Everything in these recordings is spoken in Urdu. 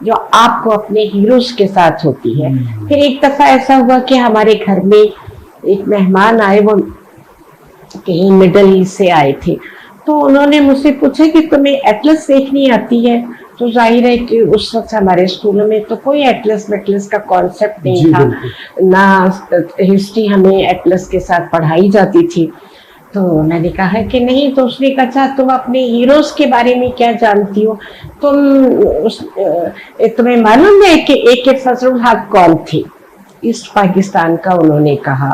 جو آپ کو اپنے ہیروز کے ساتھ ہوتی ہے. پھر ایک دفعہ ایسا ہوا کہ ہمارے گھر میں ایک مہمان آئے, وہ کہیں مڈل ایسٹ سے آئے تھے, تو انہوں نے مجھ سے پوچھا کہ تمہیں ایٹلس دیکھنی آتی ہے. تو ظاہر ہے کہ اس وقت ہمارے اسکولوں میں تو کوئی ایٹلس ویٹلس کا کانسیپٹ نہیں تھا, نہ ہسٹری ہمیں ایٹلس کے ساتھ پڑھائی جاتی تھی. تو میں نے کہا کہ نہیں. تو اس نے کہا اچھا تم اپنے ہیروز کے بارے میں کیا جانتی ہو, تمہیں معلوم ہے کہ AK فضل الحق کون تھے, ایسٹ پاکستان کا, انہوں نے کہا.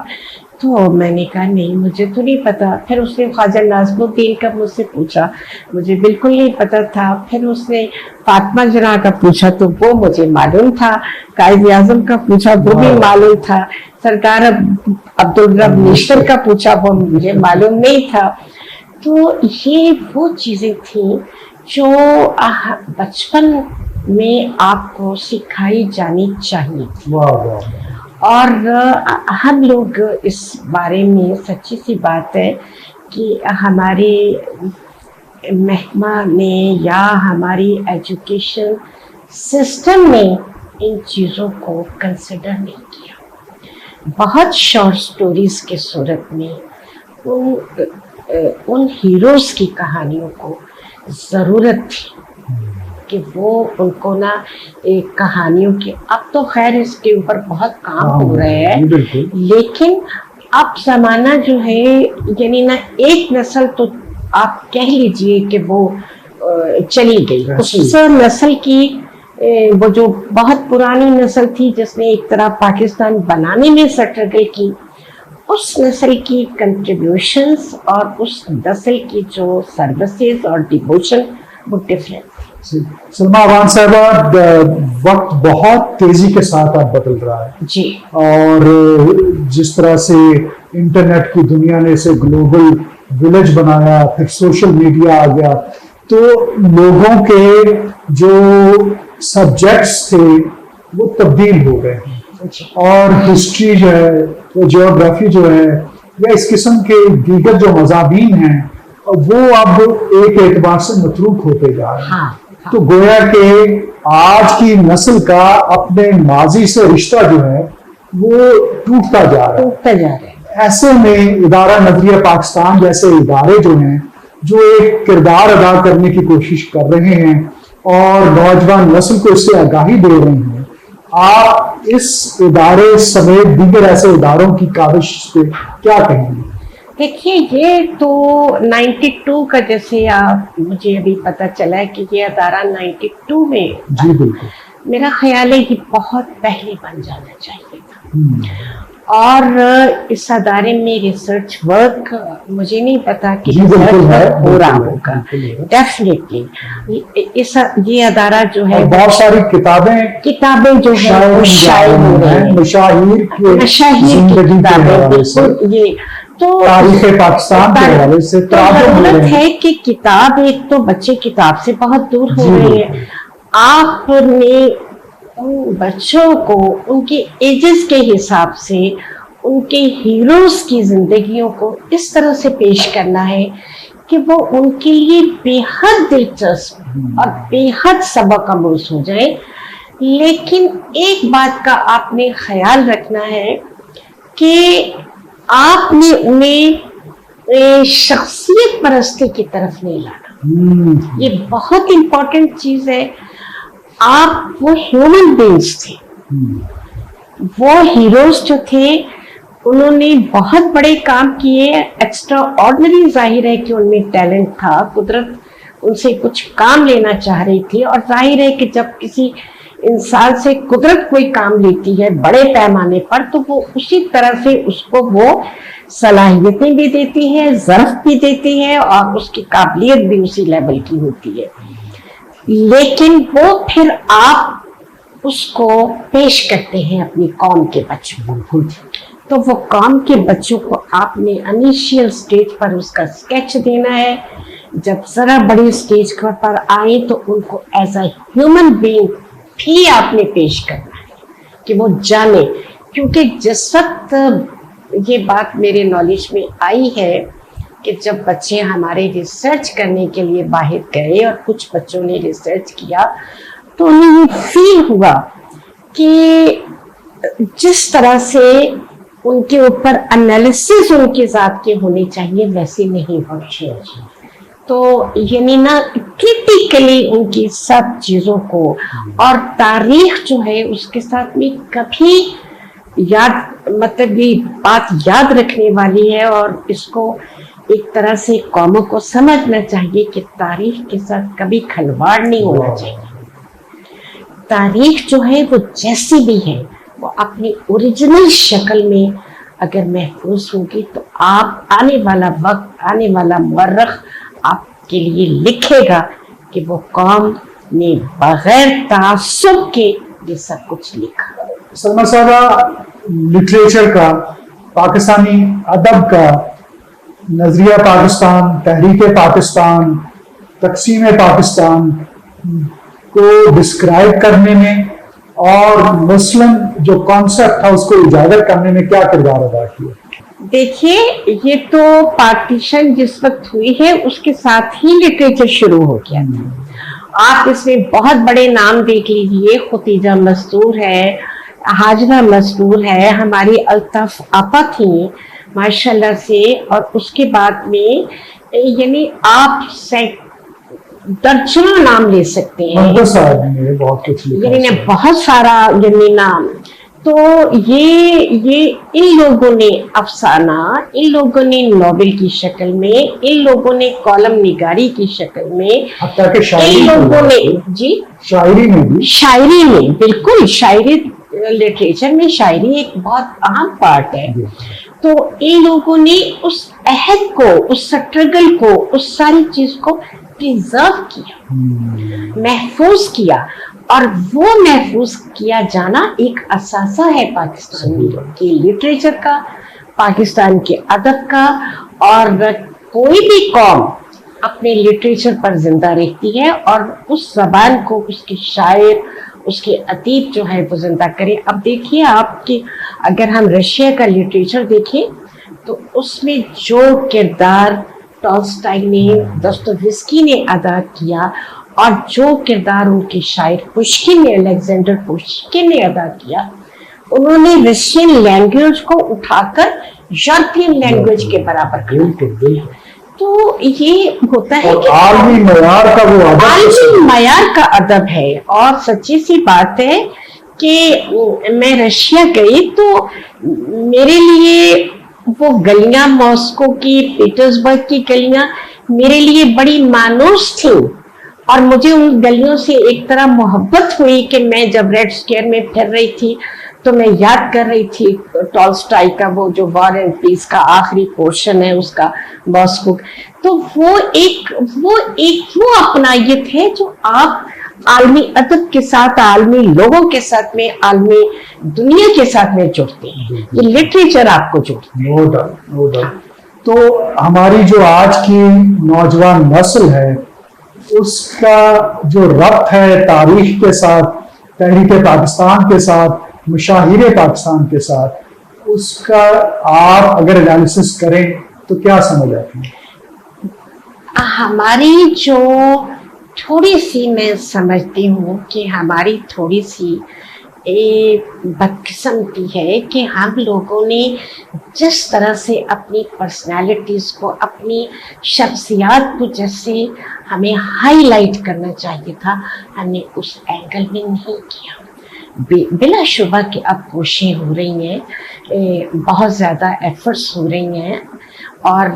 تو میں نے کہا نہیں مجھے تو نہیں پتا. پھر اس نے خواجہ ناظم الدین کا مجھ سے پوچھا, مجھے بالکل نہیں پتا تھا. پھر اس نے فاطمہ جناح کا پوچھا تو وہ مجھے معلوم تھا. قائد اعظم کا پوچھا وہ بھی معلوم تھا. سرکار عبدالرب نیشتر کا پوچھا وہ مجھے معلوم نہیں تھا. تو یہ وہ چیزیں تھیں جو بچپن میں آپ کو سکھائی جانی چاہیے تھی. اور ہم لوگ اس بارے میں سچی سی بات ہے کہ ہمارے محکمہ نے یا ہماری ایجوکیشن سسٹم نے ان چیزوں کو کنسیڈر نہیں کیا. بہت شارٹ سٹوریز کے صورت میں ان ہیروز کی کہانیوں کو ضرورت تھی کہ وہ ان کو نا ایک کہانیوں کی, اب تو خیر اس کے اوپر بہت کام ہو رہے ہیں, لیکن اب زمانہ جو ہے یعنی نا ایک نسل تو آپ کہہ لیجئے کہ وہ چلی گئی. اس نسل کی وہ جو بہت پرانی نسل تھی جس نے ایک طرح پاکستان بنانے میں اسٹرگل کی, اس نسل کی کنٹریبیوشنز اور اس نسل کی جو سروسز اور ڈیووشن وہ ڈفرینٹ. سلمیٰ اوان صاحبہ, وقت بہت تیزی کے ساتھ اب بدل رہا ہے جی, اور جس طرح سے انٹرنیٹ کی دنیا نے اسے گلوبل ولیج بنایا, پھر سوشل میڈیا آ گیا, تو لوگوں کے جو سبجیکٹس تھے وہ تبدیل ہو گئے ہیں, اور ہسٹری جو ہے, یا جیوگرافی جو ہے, یا اس قسم کے دیگر جو مضامین ہیں وہ اب ایک اعتبار سے متروک ہوتے جا رہے ہیں. تو گویا کہ آج کی نسل کا اپنے ماضی سے رشتہ جو ہے وہ ٹوٹتا جا رہا ہے. ایسے میں ادارہ نظریہ پاکستان جیسے ادارے جو ہیں, جو ایک کردار ادا کرنے کی کوشش کر رہے ہیں اور نوجوان نسل کو اس سے آگاہی دے رہے ہیں, آپ اس ادارے سمیت دیگر ایسے اداروں کی کاوش پہ کیا کہیں گے؟ دیکھیے یہ تو 92 کا, جیسے آپ مجھے ابھی پتہ چلا ہے کہ یہ ادارہ 92 میں, جی بالکل, میرا خیال ہے کہ بہت پہلے بن جانا چاہیے تھا. اور اس ادارے میں ریسرچ ورک مجھے نہیں پتا کہ ہو رہا ہوگا. ڈیفینیٹلی یہ ادارہ جو ہے بہت ساری کتابیں جو ہے شائع ہو رہی ہیں, مشاہیر کی کتابیں, یہ تو تاریخ پاکستان کے حوالے سے ضرورت ہے کہ کتاب, ایک تو بچے کتاب سے بہت دور ہو رہے ہیں. آپ نے ان بچوں کو ان کے ایجز کے حساب سے ان کے ہیروز کی زندگیوں کو اس طرح سے پیش کرنا ہے کہ وہ ان کے لیے بے حد دلچسپ اور بے حد سبق آموز ہو جائے. لیکن ایک بات کا آپ نے خیال رکھنا ہے کہ آپ نے انہیں شخصیت پرستی کی طرف نہیں لانا. یہ بہت امپورٹنٹ چیز ہے. آپ وہ ہیومن بینگز تھے, وہ ہیروز جو تھے انہوں نے بہت بڑے کام کیے, ایکسٹرا آرڈنری. ظاہر ہے کہ ان میں ٹیلنٹ تھا, قدرت ان سے کچھ کام لینا چاہ رہی تھی, اور ظاہر ہے کہ جب کسی انسان سے قدرت کوئی کام لیتی ہے بڑے پیمانے پر تو وہ اسی طرح سے اس کو وہ صلاحیتیں بھی دیتی ہے, ظرف بھی دیتی ہے, اور اس کی قابلیت بھی اسی لیول کی ہوتی ہے. لیکن وہ پھر آپ اس کو پیش کرتے ہیں اپنی قوم کے بچوں کو, تو وہ قوم کے بچوں کو آپ نے انیشیل سٹیج پر اس کا سکیچ دینا ہے. جب ذرا بڑی سٹیج پر آئیں تو ان کو ایز اے ہیومن بینگ بھی آپ نے پیش کرنا ہے کہ وہ جانے. کیونکہ جس وقت یہ بات میرے نالج میں آئی ہے کہ جب بچے ہمارے ریسرچ کرنے کے لیے باہر گئے اور کچھ بچوں نے ریسرچ کیا تو انہیں یہ فیل ہوا کہ جس طرح سے ان کے اوپر انالیسس ان کے ذات کے ہونے چاہیے ویسے نہیں ہونے. تو یعنی نا کریٹیکلی ان کی سب چیزوں کو اور تاریخ جو ہے اس کے ساتھ میں کبھی یاد مطلب یہ بات یاد رکھنے والی ہے اور اس کو ایک طرح سے قوموں کو سمجھنا چاہیے کہ تاریخ کے ساتھ کبھی کھلواڑ نہیں ہونا چاہیے. تاریخ جو ہے وہ جیسی بھی ہے وہ اپنی اوریجنل شکل میں اگر محفوظ ہوگی تو آپ آنے والا وقت آنے والا مورخ آپ کے لیے لکھے گا کہ وہ قوم نے بغیر تعصب کے یہ سب کچھ لکھا. سلما صاحبہ لٹریچر کا پاکستانی ادب کا نظریہ پاکستان تحریک پاکستان تقسیم پاکستان کو ڈسکرائب کرنے میں اور مسلم جو کانسیپٹ تھا اس کو اجاگر کرنے میں کیا کردار ادا کیا؟ دیکھیے یہ تو پارٹیشن جس وقت ہوئی ہے اس کے ساتھ ہی لٹریچر شروع ہو گیا. آپ اس میں بہت بڑے نام دیکھ لیجیے. ختیجہ مستور ہے, حاجرہ مستور ہے, ہماری الطاف آپا تھیں ماشاء اللہ سے, اور اس کے بعد میں یعنی آپ درجنوں نام لے سکتے ہیں, یعنی بہت سارا یعنی نام. تو یہ ان لوگوں نے افسانہ, ان لوگوں نے ناول کی شکل میں, ان لوگوں نے کالم نگاری کی شکل میں, ان لوگوں نے جی شاعری میں بالکل شاعری لٹریچر میں شاعری ایک بہت اہم پارٹ ہے. تو ان لوگوں نے اس عہد کو, اس سٹرگل کو, اس ساری چیز کو پریزرو کیا, محفوظ کیا, اور وہ محفوظ کیا جانا ایک اثاثہ ہے پاکستان کے لٹریچر کا, پاکستان کے ادب کا. اور کوئی بھی قوم اپنے لٹریچر پر زندہ رہتی ہے اور اس زبان کو اس کے شاعر, اس کے ادیب جو ہے وہ زندہ کرے. اب دیکھیے آپ کہ اگر ہم رشیا کا لٹریچر دیکھیں تو اس میں جو کردار ٹالسٹائی نے, دستویوسکی نے ادا کیا اور جو کردار ان کے شاعر پشکن نے, الیگزینڈر پشکن نے ادا کیا, انہوں نے رشین لینگویج کو اٹھا کر یورپین لینگویج کے برابر کیا. تو یہ ہوتا ہے کہ عالمی معیار کا ادب ہے. اور سچی سی بات ہے کہ میں رشیا گئی تو میرے لیے وہ گلیاں, ماسکو کی, پیٹرزبرگ کی گلیاں میرے لیے بڑی مانوس تھیں, اور مجھے ان گلیوں سے ایک طرح محبت ہوئی کہ میں جب ریڈ اسکوئر میں پھر رہی تھی تو میں یاد کر رہی تھی ٹالسٹائی کا وہ جو وار اینڈ پیس کا آخری پورشن ہے اس کا, ماسکو. تو وہ اپنائیت ہے جو آپ عالمی ادب کے ساتھ, عالمی لوگوں کے ساتھ میں, عالمی دنیا کے ساتھ میں جڑتے ہیں. یہ لٹریچر آپ کو جوڑتا ہے. تو ہماری جو آج کی نوجوان نسل ہے اس کا جو ربط ہے تاریخ کے ساتھ, تحریک پاکستان کے ساتھ, مشاہیر پاکستان کے ساتھ, اس کا آپ اگر انالیسس کریں تو کیا سمجھ آتی ہے؟ ہماری جو تھوڑی سی, میں سمجھتی ہوں کہ ہماری تھوڑی سی بدقسمتی ہے کہ ہم لوگوں نے جس طرح سے اپنی پرسنالٹیز کو, اپنی شخصیات کو جیسے ہمیں ہائی لائٹ کرنا چاہیے تھا, ہم نے اس اینگل میں نہیں کیا. بلا شبہ کہ اب کوششیں ہو رہی ہیں, بہت زیادہ ایفرٹس ہو رہی ہیں, اور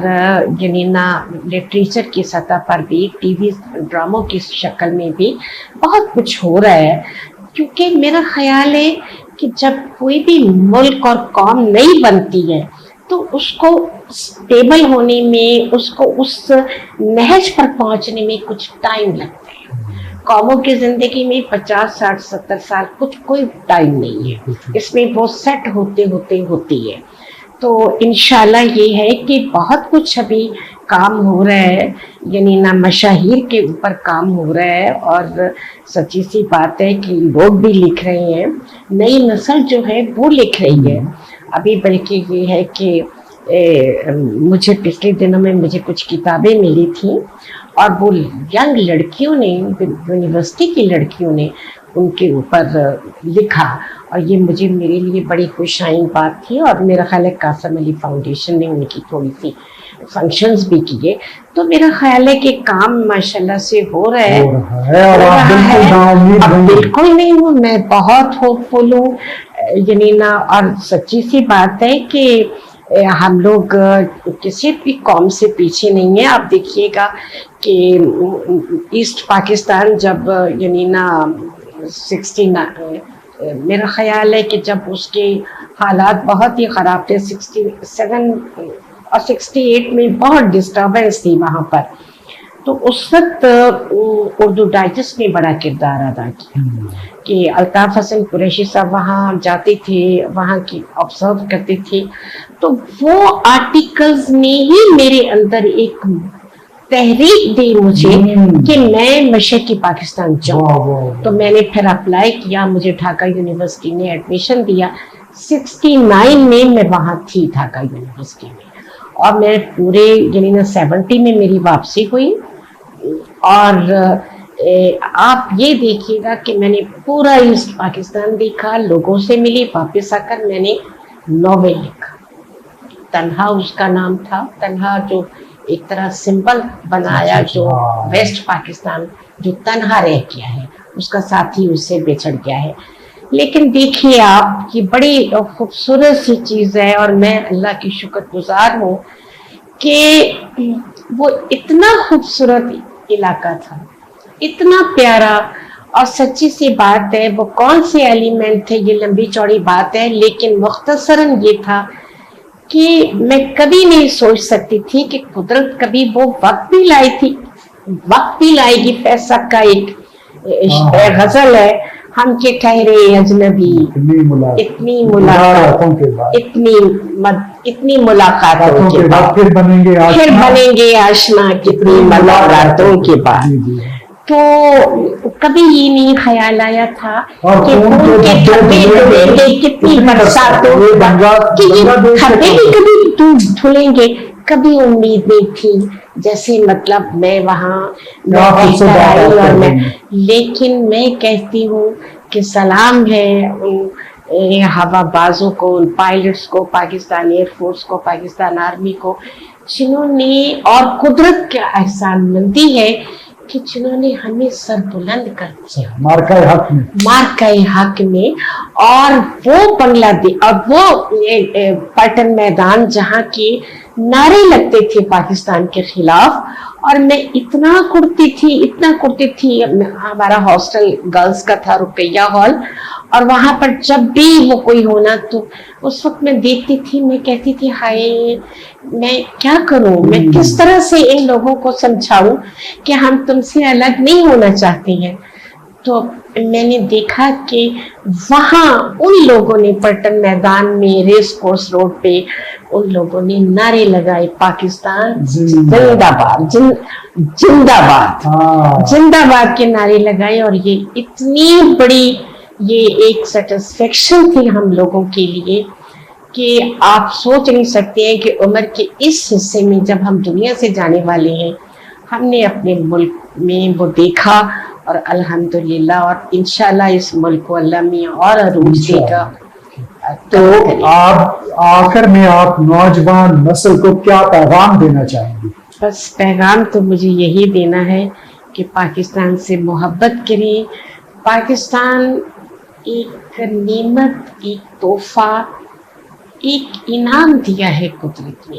یعنی نا لٹریچر کی سطح پر بھی, ٹی وی ڈراموں کی شکل میں بھی بہت کچھ ہو رہا ہے. کیونکہ میرا خیال ہے کہ جب کوئی بھی ملک اور قوم نہیں بنتی ہے تو اس کو اسٹیبل ہونے میں, اس کو اس نہج پر پہنچنے میں کچھ ٹائم لگتا ہے. قوموں کی زندگی میں 50, 60, 70 سال کوئی ٹائم نہیں ہے, اس میں وہ سیٹ ہوتی ہے. تو انشاءاللہ یہ ہے کہ بہت کچھ ابھی کام ہو رہا ہے, یعنی نا مشاہیر کے اوپر کام ہو رہا ہے. اور سچی سی بات ہے کہ لوگ بھی لکھ رہے ہیں, نئی نسل جو ہے وہ لکھ رہی ہے ابھی. بلکہ یہ ہے کہ مجھے پچھلے دنوں میں مجھے کچھ کتابیں ملی تھیں اور وہ ینگ لڑکیوں نے، یونیورسٹی کی لڑکیوں نے ان کے اوپر لکھا، اور یہ مجھے میرے لیے بڑی خوش آئند بات تھی، اور میرا خیال ہے قاسم علی فاؤنڈیشن نے ان کی تھوڑی سی فنکشنز بھی کیے، تو میرا خیال ہے کہ کام ماشاءاللہ سے ہو رہا ہے، اب بالکل نہیں ہوں، میں بہت ہوپ فل ہوں یعنی نا، اور سچی سی بات ہے کہ ہم لوگ کسی بھی قوم سے پیچھے نہیں ہیں. آپ دیکھیے گا کہ ایسٹ پاکستان جب یعنی نا 69 میرا خیال ہے کہ جب اس کے حالات بہت ہی خراب تھے، 67 اور 68 میں بہت ڈسٹربنس تھی وہاں پر، تو اس وقت اردو ڈائجسٹ نے بڑا کردار ادا کیا کہ الطاف حسن قریشی صاحب وہاں جاتے تھے، وہاں کی آبزرو کرتے تھے، تو وہ آرٹیکلز نے ہی میرے اندر ایک تحریک دی مجھے کہ میں مشرقی پاکستان جاؤں. تو میں نے پھر اپلائی کیا، مجھے ڈھاکہ یونیورسٹی نے ایڈمیشن دیا. 69 میں میں وہاں تھی ڈھاکہ یونیورسٹی میں، اور میں پورے یعنی 70 میں میری واپسی ہوئی. اور آپ یہ دیکھیے گا کہ میں نے پورا ایسٹ پاکستان دیکھا، لوگوں سے ملی، واپس آ کر میں نے ناول لکھا. تنہا اس کا نام تھا، تنہا جو ایک طرح سمبل بنایا جو ویسٹ پاکستان جو تنہا رہ گیا ہے، اس کا ساتھی اس سے بچھڑ گیا ہے. لیکن دیکھیے آپ، یہ بڑی خوبصورت سی چیز ہے، اور میں اللہ کی شکر گزار ہوں کہ وہ اتنا خوبصورت علاقہ تھا، اتنا پیارا. اور سچی سی بات ہے، وہ کون سے ایلیمنٹ تھے یہ لمبی چوڑی بات ہے، لیکن مختصراً یہ تھا کہ میں کبھی نہیں سوچ سکتی تھی کہ قدرت کبھی وہ وقت بھی لائی تھی، وقت بھی لائے گی. فیصل کا ایک غزل ہے، ہم کے ٹھہرے اجنبی اتنی ملاقاتوں کے بعد پھر بنیں گے آشنا کتنی ملاقاتوں کے بعد. تو کبھی یہ نہیں خیال آیا تھا کہ خون کے دھبے دھلیں گے کتنی برساتوں کے بعد، کہ یہ دھبے بھی کبھی دھلیں گے. کبھی امید نہیں تھی، جیسے مطلب میں وہاں اور میں، لیکن میں کہتی ہوں کہ سلام ہے ان ہوا بازوں کو، ان پائلٹس کو، پاکستان ایئر فورس کو، پاکستان آرمی کو، جنہوں نے، اور قدرت کا احسان مندی ہے کہ جنہوں نے ہمیں سر بلند کر دیا مارکہ حق میں. اور وہ بنگلہ دیش اور وہ پٹن میدان جہاں کے نعرے لگتے تھے پاکستان کے خلاف، اور میں اتنا کرتی تھی. ہمارا ہاسٹل گرلز کا تھا، رقیہ ہال، اور وہاں پر جب بھی وہ کوئی ہونا تو اس وقت میں دیکھتی تھی، میں کہتی تھی ہائے میں کیا کروں، میں کس طرح سے ان لوگوں کو سمجھاؤں کہ ہم تم سے الگ نہیں ہونا چاہتے ہیں. تو میں نے دیکھا کہ وہاں ان لوگوں نے پٹن میدان میں ریس کورس روڈ پہ ان لوگوں نے نعرے لگائے، پاکستان زندہ باد، زندہ باد کے نعرے لگائے. اور یہ اتنی بڑی یہ ایک سیٹسفیکشن تھی ہم لوگوں کے لیے کہ آپ سوچ نہیں سکتے ہیں کہ عمر کے اس حصے میں جب ہم دنیا سے جانے والے ہیں، ہم نے اپنے ملک میں وہ دیکھا، اور الحمدللہ، اور انشاءاللہ اس ملک کو اللہ میاں اور عروج دے گا. تو آپ آخر میں آپ نوجوان نسل کو کیا پیغام دینا چاہیں گے؟ بس پیغام تو مجھے یہی دینا ہے کہ پاکستان سے محبت کریں. پاکستان ایک نعمت، ایک تحفہ، ایک انعام دیا ہے قدرت نے،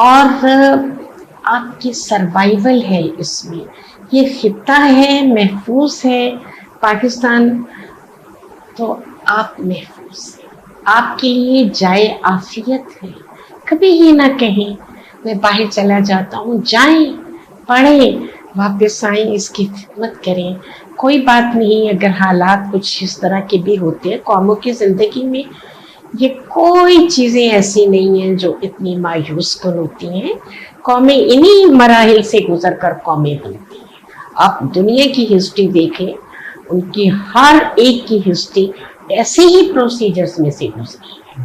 اور آپ کی سروائیول ہے اس میں. یہ خطہ ہے، محفوظ ہے پاکستان، تو آپ محفوظ ہیں، آپ کے لیے جائے عافیت ہے. کبھی یہ نہ کہیں میں باہر چلا جاتا ہوں، جائیں، پڑھیں، واپس آئیں، اس کی خدمت کریں. کوئی بات نہیں اگر حالات کچھ اس طرح کے بھی ہوتے ہیں قوموں کی زندگی میں، یہ کوئی چیزیں ایسی نہیں ہیں جو اتنی مایوس کن ہوتی ہیں. قومیں انہی مراحل سے گزر کر قومیں بنتی ہیں. آپ دنیا کی ہسٹری دیکھیں، ان کی ہر ایک کی ہسٹری ایسے ہی پروسیجرز میں سے گزری ہے.